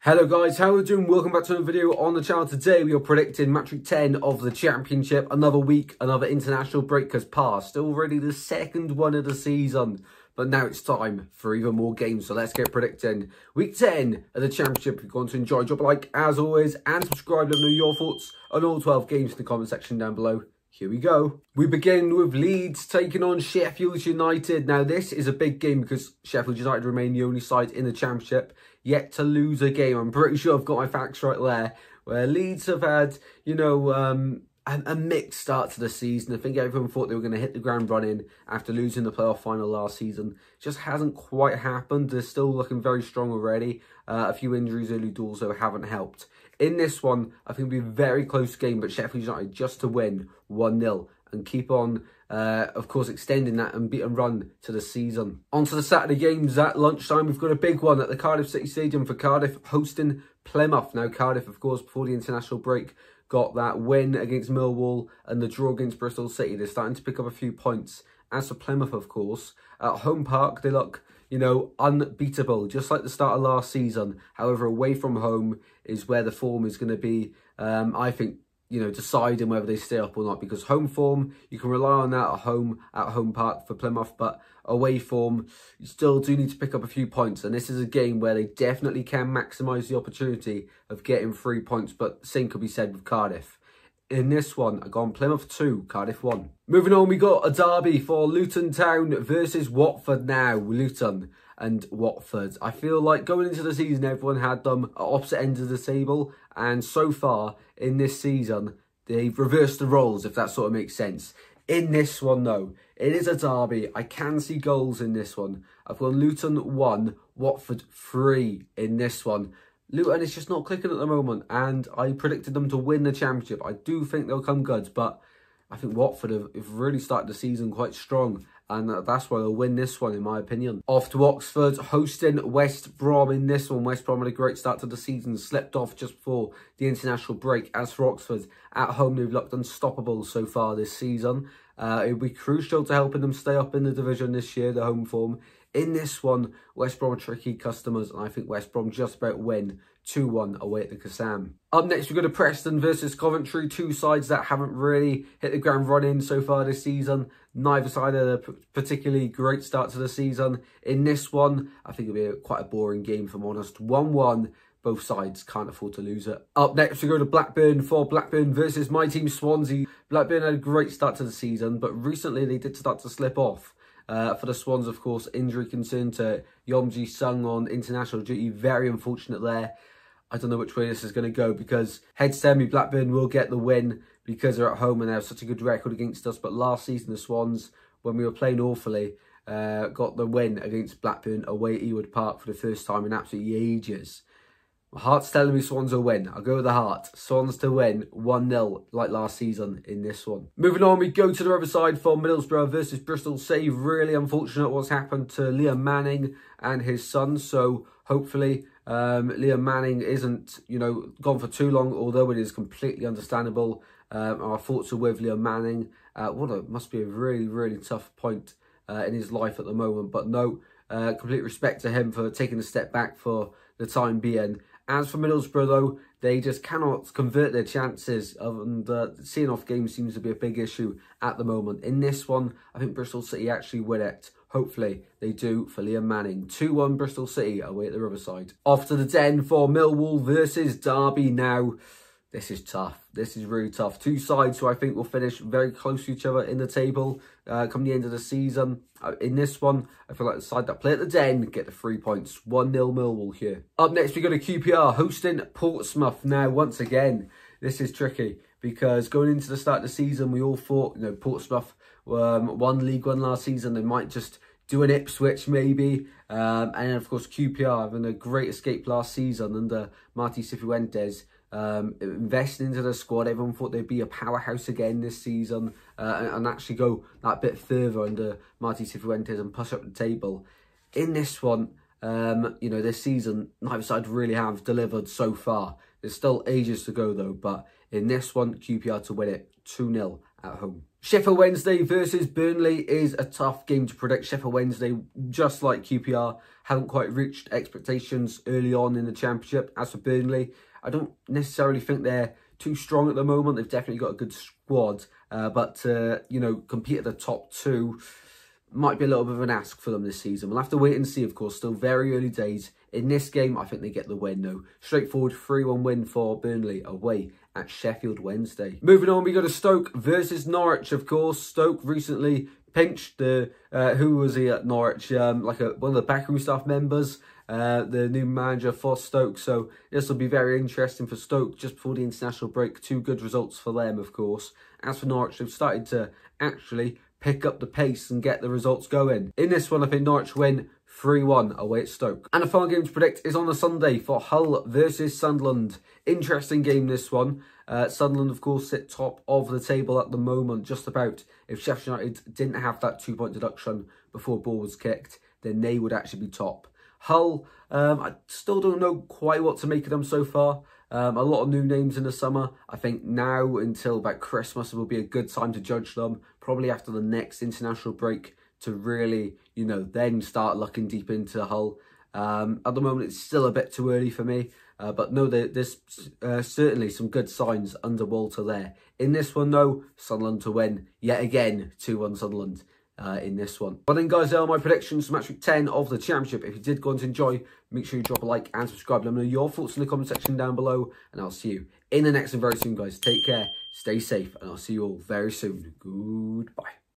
Hello guys, how are you doing? Welcome back to another video on the channel. Today we are predicting match week 10 of the Championship. Another week, another international break has passed. Already the second one of the season. But now it's time for even more games. So let's get predicting week 10 of the Championship. If you're going to enjoy, drop a like as always. And subscribe, let me know your thoughts on all 12 games in the comment section down below. Here we go. We begin with Leeds taking on Sheffield United. Now, this is a big game because Sheffield United remain the only side in the Championship yet to lose a game. I'm pretty sure I've got my facts right there. Where Leeds have had, a mixed start to the season. I think everyone thought they were going to hit the ground running after losing the playoff final last season. It just hasn't quite happened. They're still looking very strong already. A few injuries early doors, though, haven't helped. In this one, I think it'll be a very close game, but Sheffield United just to win 1-0 and keep on, of course, extending that and beat and run to the season. On to the Saturday games at lunchtime. We've got a big one at the Cardiff City Stadium for Cardiff hosting Plymouth. Now, Cardiff, of course, before the international break, got that win against Millwall and the draw against Bristol City. They're starting to pick up a few points. As for Plymouth, of course, at home park, they look, unbeatable, just like the start of last season. However, away from home is where the form is going to be, I think, deciding whether they stay up or not. Because home form, you can rely on that at home park for Plymouth. But away form, you still do need to pick up a few points. And this is a game where they definitely can maximise the opportunity of getting 3 points. But same could be said with Cardiff. In this one, I gone Plymouth 2, Cardiff 1. Moving on, we got a derby for Luton Town versus Watford now. Luton and Watford. I feel like going into the season, everyone had them at opposite ends of the table. And so far, in this season, they've reversed the roles, if that sort of makes sense. In this one, though, it is a derby. I can see goals in this one. I've gone Luton 1, Watford 3 in this one. Luton is just not clicking at the moment, and I predicted them to win the Championship. I do think they'll come good, but I think Watford have really started the season quite strong, and that's why they'll win this one, in my opinion. Off to Oxford, hosting West Brom in this one. West Brom had a great start to the season, slept off just before the international break. As for Oxford, at home, they've looked unstoppable so far this season. It'll be crucial to helping them stay up in the division this year, the home form. In this one, West Brom are tricky customers, and I think West Brom just about win 2-1 away at the Kassam. Up next, we've got Preston versus Coventry, two sides that haven't really hit the ground running so far this season. Neither side had a particularly great start to the season. In this one, I think it'll be quite a boring game, if I'm honest. 1-1. Both sides can't afford to lose it. Up next, we go to Blackburn for Blackburn versus my team, Swansea. Blackburn had a great start to the season, but recently they did start to slip off. For the Swans, of course, injury concern to Yomji Sung on international duty. Very unfortunate there. I don't know which way this is going to go, because heads tell me Blackburn will get the win because they're at home and they have such a good record against us. But last season, the Swans, when we were playing awfully, got the win against Blackburn away at Ewood Park for the first time in absolutely ages. My heart's telling me Swans will win. I'll go with the heart. Swans to win 1-0 like last season in this one. Moving on, we go to the other side for Middlesbrough versus Bristol City. Really unfortunate what's happened to Liam Manning and his son. So hopefully Liam Manning isn't, gone for too long, although it is completely understandable. Our thoughts are with Liam Manning. Must be a really, really tough point in his life at the moment. But no, complete respect to him for taking a step back for the time being. As for Middlesbrough, though, they just cannot convert their chances, and seeing off games seems to be a big issue at the moment. In this one, I think Bristol City actually win it. Hopefully, they do for Liam Manning. 2-1 Bristol City away at the Riverside. Off to the Den for Millwall versus Derby now. This is tough. This is really tough. Two sides who I think will finish very close to each other in the table come the end of the season. In this one, I feel like the side that play at the Den get the 3 points. 1-0 Millwall here. Up next, we go to QPR hosting Portsmouth. Now, once again, this is tricky because going into the start of the season, we all thought, Portsmouth won League One last season. They might just do an Ipswich maybe. And then, of course, QPR having a great escape last season under Martí Cifuentes. Investing into the squad. Everyone thought they'd be a powerhouse again this season and actually go that bit further under Martí Cifuentes and push up the table. In this one, this season, neither side really have delivered so far. There's still ages to go though, but in this one, QPR to win it 2-0 at home. Sheffield Wednesday versus Burnley is a tough game to predict. Sheffield Wednesday, just like QPR, haven't quite reached expectations early on in the Championship. As for Burnley, I don't necessarily think they're too strong at the moment. They've definitely got a good squad, but you know, compete at the top two might be a little bit of an ask for them this season. We'll have to wait and see, of course. Still very early days. In this game, I think they get the win, though. Straightforward 3-1 win for Burnley away at Sheffield Wednesday. Moving on, we go to Stoke versus Norwich, of course. Stoke recently pinched the, who was he at Norwich? One of the backroom staff members, the new manager for Stoke. So this will be very interesting for Stoke just before the international break. 2 good results for them, of course. As for Norwich, they've started to actually pick up the pace and get the results going. In this one, I think Norwich win 3-1 away at Stoke. And the final game to predict is on the Sunday for Hull versus Sunderland. Interesting game, this one. Sunderland, of course, sit top of the table at the moment, just about. If Sheffield United didn't have that 2-point deduction before ball was kicked, then they would actually be top. Hull, I still don't know quite what to make of them so far. A lot of new names in the summer. I think now until about Christmas will be a good time to judge them. Probably after the next international break to really, you know, then start looking deep into Hull. At the moment, it's still a bit too early for me. But no, there's certainly some good signs under Walter there. In this one, though, Sunderland to win yet again, 2-1 Sunderland. In this one. But then, guys, there are my predictions for match week 10 of the Championship. If you did go on to enjoy, make sure you drop a like and subscribe. Let me know your thoughts in the comment section down below, and I'll see you in the next one very soon, guys. Take care, stay safe, and I'll see you all very soon. Goodbye.